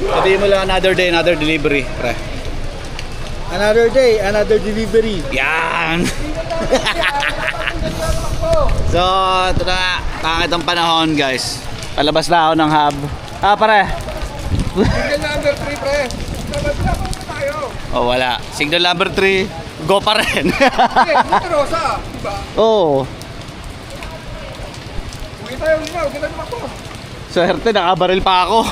Sabihin mo lang another day, another delivery, pre. Another day, another delivery. Yan! So, ito na. Pangit ang panahon, guys. Palabas na ako ng hub. Pare. Signal number 3, pre. Tayo. Oh, wala. Signal number 3. Go pa rin. Rosa, diba? Oo. Huwag tayo lima, huwag na ako. Swerte, nakabaril pa ako.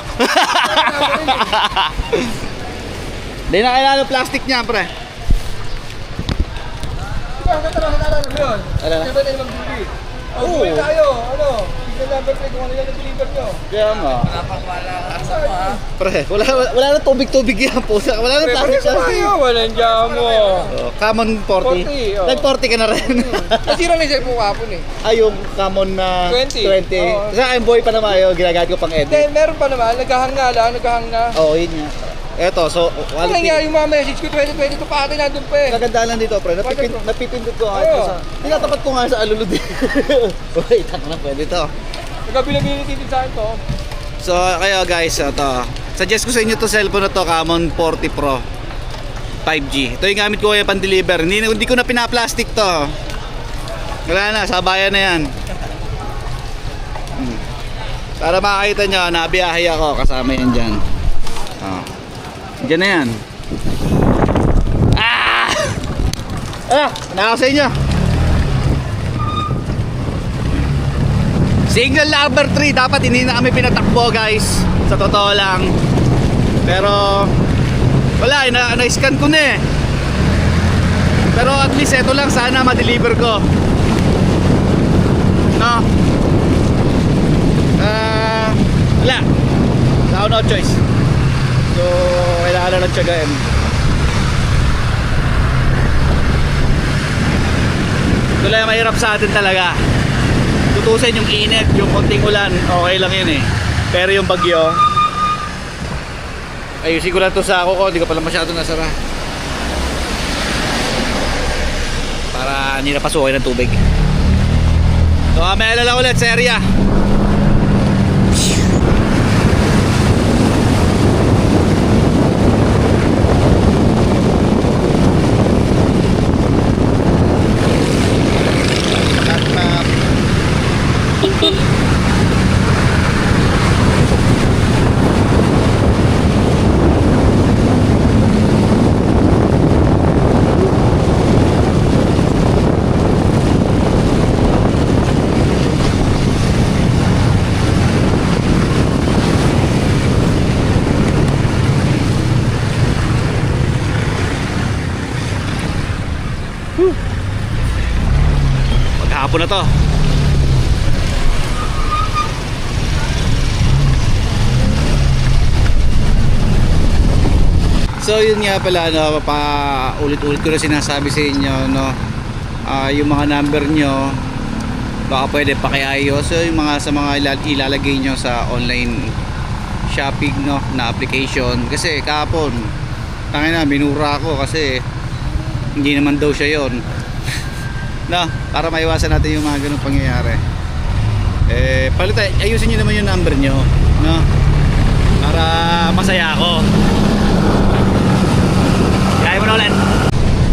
Hindi na kailangan ng plastic niya, pre. Diba, nakatara mo yun? Ano? Diba tayo mag-delivery? Huwag tayo, ano? Signal number 3 kung ano yan na-deliver nyo. Kaya nga. Pre, wala na tubig-tubig yan po. Wala na plastic Pre, tayo, walang jamo. Common 40. 40, oh. Nag-40 ka na rin. Nasira na yung cellphone kapon eh. Ay, yung common na 20. 20. Oo. Sa akin, boy pa naman yun. Ginagamit ko pang edit. Then, meron pa naman, naghahang na lang, naghahang na. Oo, yun nga. Eto, so, Ano nga quality. yung mga message ko, 2022 pa ate nandun pa eh. Kagandaan lang dito, pre. Napipindot ko nga ito Oo. sa... Tinatapat ko nga sa alulod. Wait, taka na, pwede to. Nagkabilin-bilin sa akin to. So, kaya guys, ito. Suggest ko sa inyo to cellphone na to, Camon 40 Pro 5G. Ito yung gamit ko kaya pan-deliver. Hindi ko na pinaplastic to. Wala na, sabayan na yan. Para makakita nyo, nabiyahe ako. Kasama yan dyan. Oh. Diyan na yan. Nako sa inyo. Signal number 3. Dapat hindi na kami pinatakbo, guys. Sa totoo lang. Pero wala, na-scan ko na eh. Pero at least ito lang sana ma-deliver ko. No? Wala. Wala ako no choice. So, kailangan na nagtiyagain. Ito lang mahirap sa atin talaga. Tutusin yung init, yung konting ulan, okay lang yun eh. Pero yung bagyo, ayusin ko lang to sa ako ko, hindi ko pala masyado nasara. Para hindi napasukin ng tubig. So, may alala ulit sa area. Maghapon na to. So yun nga pala, no, ulit-ulit ko na sinasabi sa inyo, no, yung mga number nyo baka pwede pakiayos. So yung mga sa mga ilalagay nyo sa online shopping, no, na application. Kasi kahapon tangina, minura ako kasi hindi naman daw siya yon. No, para maiwasan natin yung mga ganung pangyayari. Ayusin nyo naman yung number nyo, no, para masaya ako. Kaya mo na ulit.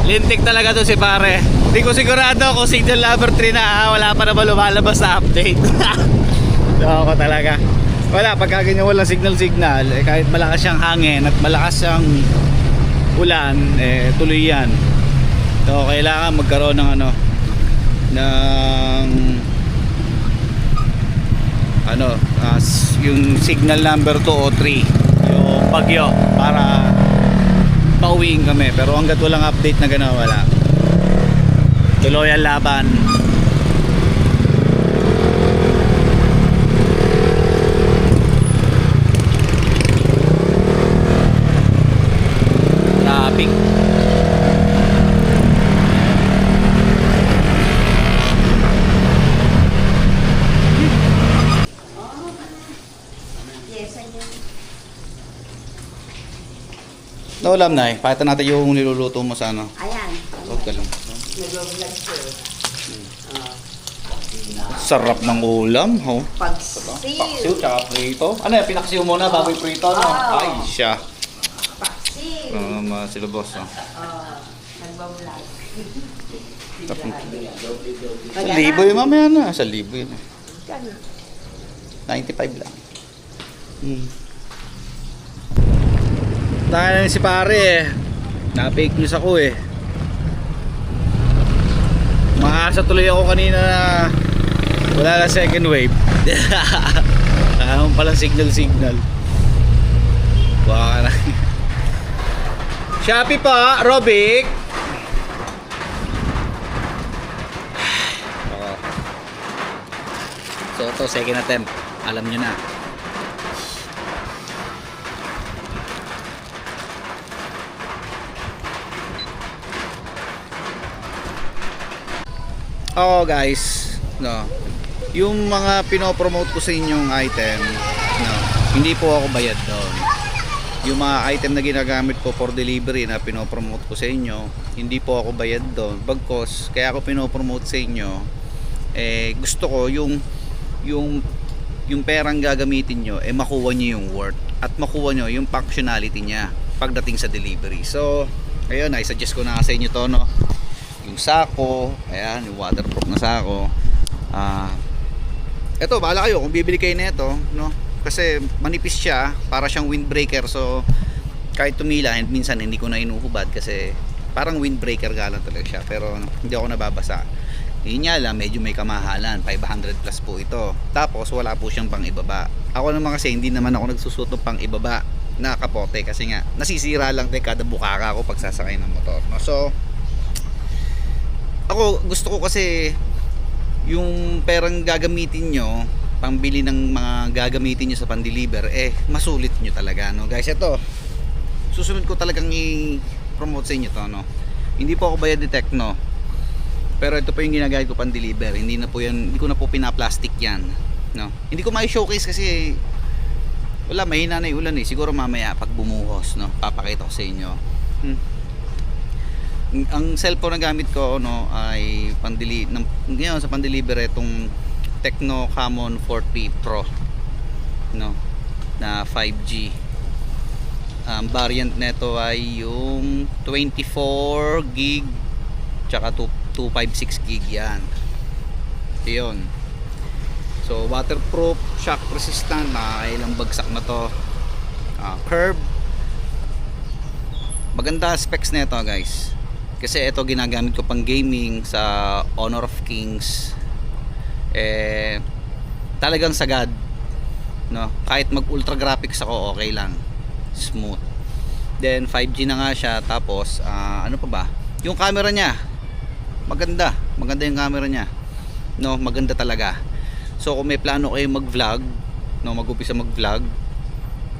Lintik talaga to si pare. Hindi ko sigurado kung signal number 3 na, wala pa naman lumalabas na update. So ako talaga, wala, pagka ganyan walang signal, kahit malakas siyang hangin at malakas siyang ulan, tuloy yan. So kailangan magkaroon ng yung signal number 2 o 3, yung bagyo, para pauwiin kami. Pero hanggat walang update na gano'n, wala. Tuloy ang laban. Traffic. No, alam na eh. Pakita natin yung niluluto mo sa ano. Ayan. Huwag ka lang. Nag-vlog ko. Sarap ng ulam, oh. Pagsil. Paksiw, tsaka prito. Ano yan, pinaksiw mo na, baboy prito, no? Oo. Ay, siya. Pagsil. Sila boss, oh. Nagbablog. 1,000 yun mamaya na. 1,000 yun. Kano? 95 lang. Tayo na si pare eh. Na-fake news ako eh. Maasa tuloy ako kanina na wala na second wave. Palang signal. Baka na. Shopee pa, Robic. So ito, second attempt. Alam nyo na. Oo guys, no. Yung mga pinopromote ko sa inyong item, no, hindi po ako bayad doon. Yung mga item na ginagamit ko for delivery na pinopromote ko sa inyo, hindi po ako bayad doon. Bagkos, kaya ako pinopromote sa inyo, gusto ko yung perang gagamitin nyo, makuha nyo yung worth at makuha nyo yung functionality niya pagdating sa delivery. So, ayun, i-suggest ko na sa inyo to, no. Yung sako, ayan, yung waterproof na sako. Eto, bahala kayo kung bibili kayo nito, no? Kasi manipis siya, para siyang windbreaker. So, kahit tumila, minsan hindi ko na inuhubad kasi parang windbreaker galang talaga siya. Pero hindi ako nababasa. Yun nga lang, medyo may kamahalan, 500 plus po ito. Tapos wala po siyang pang ibaba. Ako naman kasi hindi naman ako nagsusuot ng pang ibaba na kapote kasi nga nasisira lang din kada bukaka ako pag sasakay ng motor, no? So ako gusto ko kasi yung perang gagamitin nyo pambili ng mga gagamitin nyo sa pan-deliver, masulit nyo talaga, no guys. Ito, susunod ko talagang i-promote sa inyo to, no. Hindi po ako bayad ni Tecno, pero ito po yung ginagamit ko pan-deliver. Hindi na po yan, hindi ko na po pina-plastic yan, no. Hindi ko mai-showcase kasi wala, mahina na yung ulan eh. Siguro mamaya pag bumuhos, no, papakita ko sa inyo. Ang cellphone na gamit ko, no, ay ngayon sa pan-deliver itong Tecno Camon 40 Pro, no, na 5G. Variant nito ay yung 24 gig tsaka 256 gig yan. Yun. So waterproof, shock resistant, na ilang bagsak na to. Curve. Maganda specs nito guys. Kasi ito ginagamit ko pang gaming sa Honor of Kings. Talagang sagad, no? Kahit mag ultra graphics ako, okay lang, smooth. Then 5G na nga siya. Tapos ano pa ba, yung camera niya maganda yung camera niya, no, maganda talaga. So kung may plano kayo mag vlog, no, mag-upisa mag vlog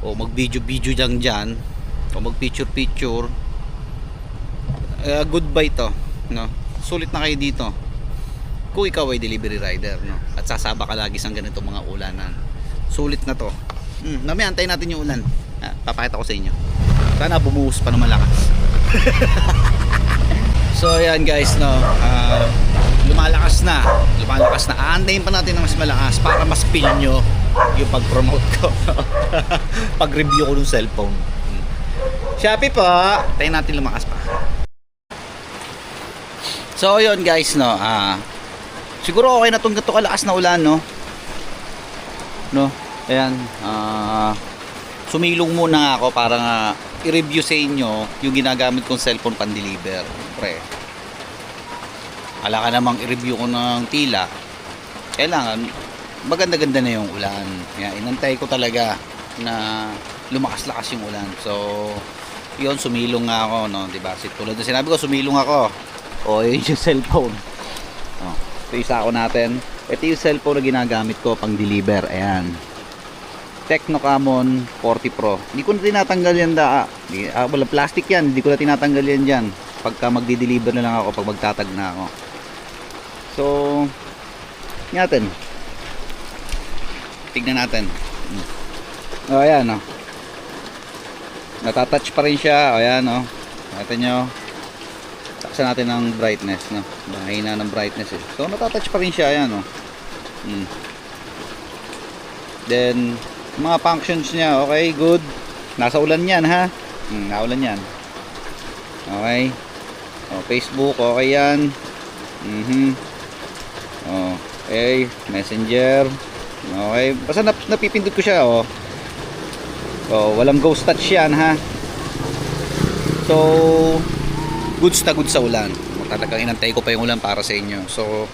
o mag video lang dyan o mag picture goodbye to, no. Sulit na kayo dito kung ikaw ay delivery rider, no, at sasaba ka lagi sa ganitong mga ulanan. Sulit na to. Mamaya antayin natin yung ulan. Papakita ko sa inyo. Sana bumuhos pa na malakas. So ayan guys, no, lumalakas na. Aantayin pa natin na mas malakas para mas feel nyo yung pag-promote ko. Pag-review ko ng cellphone. Shopee po. Tayo natin lumakas pa. So yun guys, no, siguro okay na tong gato kalakas na ulan, no. Ayan, sumilong muna ako para nga i-review sa inyo yung ginagamit kong cellphone pan-deliver. Pre, ala ka namang i-review ko ng tila, kailangan maganda-ganda na yung ulan. Kaya inantay ko talaga na lumakas-lakas yung ulan. So yun, sumilong nga ako, no, diba? Tulad na sinabi ko, sumilong ako. O, yun yung cellphone. Ito yung sako natin. Ito yung cellphone na ginagamit ko pang deliver. Ayan, Tecno Camon 40 Pro. Hindi ko na tinatanggal yan wala plastic yan. Hindi ko na tinatanggal yan dyan pagka magdi-deliver na lang ako, pag magtatag na ako. So natin, tignan natin. Ayan, no, natatouch pa rin siya. Ayan, no, natin nyo. Taksan natin ng brightness, no. Mahina ng brightness eh. So natatouch pa rin siya, ayan, no. Then mga functions niya, okay, good. Nasa ulan yan ha. Naulan yan. Okay. Facebook, okay yan. Okay, Messenger. Okay, basta napipindot ko siya, walang ghost touch yan ha. So goods na goods sa ulan. Talagang inantay ko pa yung ulan para sa inyo. So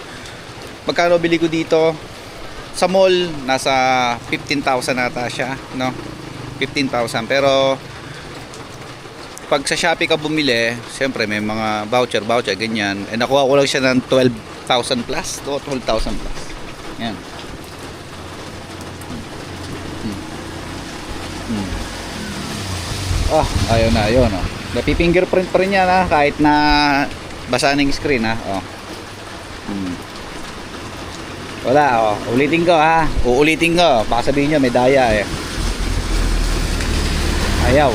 magkano bili ko dito? Sa mall nasa 15,000 nata siya, no? 15,000. Pero pag sa Shopee ka bumili, siyempre may mga voucher ganyan. Eh nakuha ko lang siya ng 12,000 plus to 12,000 plus. Yan. Ayun na, ayun, napi-fingerprint pa rin yan ha, kahit na basa ng screen ha. Wala, ulitin ko ha. Uulitin ko, baka sabihin nyo may daya eh. Ayaw.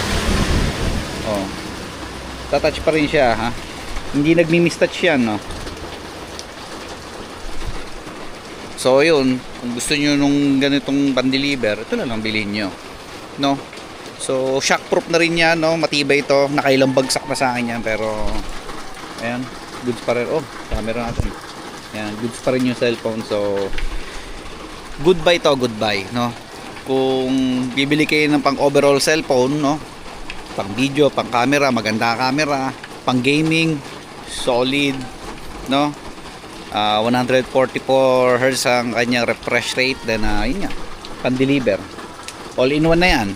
Tatouch pa rin siya ha. Hindi nagmi-mistouch yan, no. So yun, kung gusto nyo nung ganitong pan-deliver, ito na lang bilhin nyo, no. So shockproof na rin yan, no. Matibay ito, nakailang bagsak na sa akin yan, pero ayan, goods pa rin. Camera natin. Ayan, goods pa rin yung cellphone. So goodbye to, goodbye, no. Kung bibili kayo ng pang overall cellphone, no, pang video, pang camera, maganda camera, pang gaming, solid, no. 144 Hz ang kanyang refresh rate. Then yun nga, pan deliver, all in one na yan.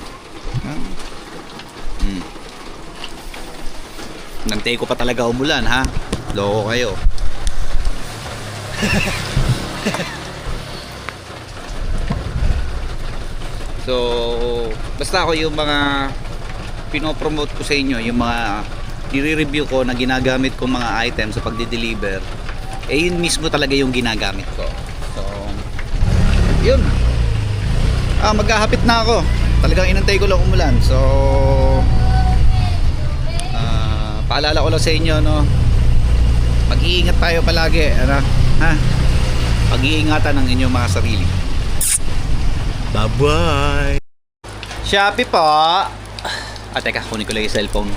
Nantay ko pa talaga umulan ha, loko kayo. So basta ako yung mga pinopromote ko sa inyo, yung mga nire-review ko na ginagamit ko mga items sa pagde-deliver, yun mismo talaga yung ginagamit ko. So yun, maghahapit na ako, talagang inantay ko lang umulan. So paalala ko lang sa inyo, no, mag-iingat tayo palagi, ano, ha, pag-iingatan ng inyong mga sarili. Bye bye. Shopee po. Teka, kunin ko lang yung cellphone.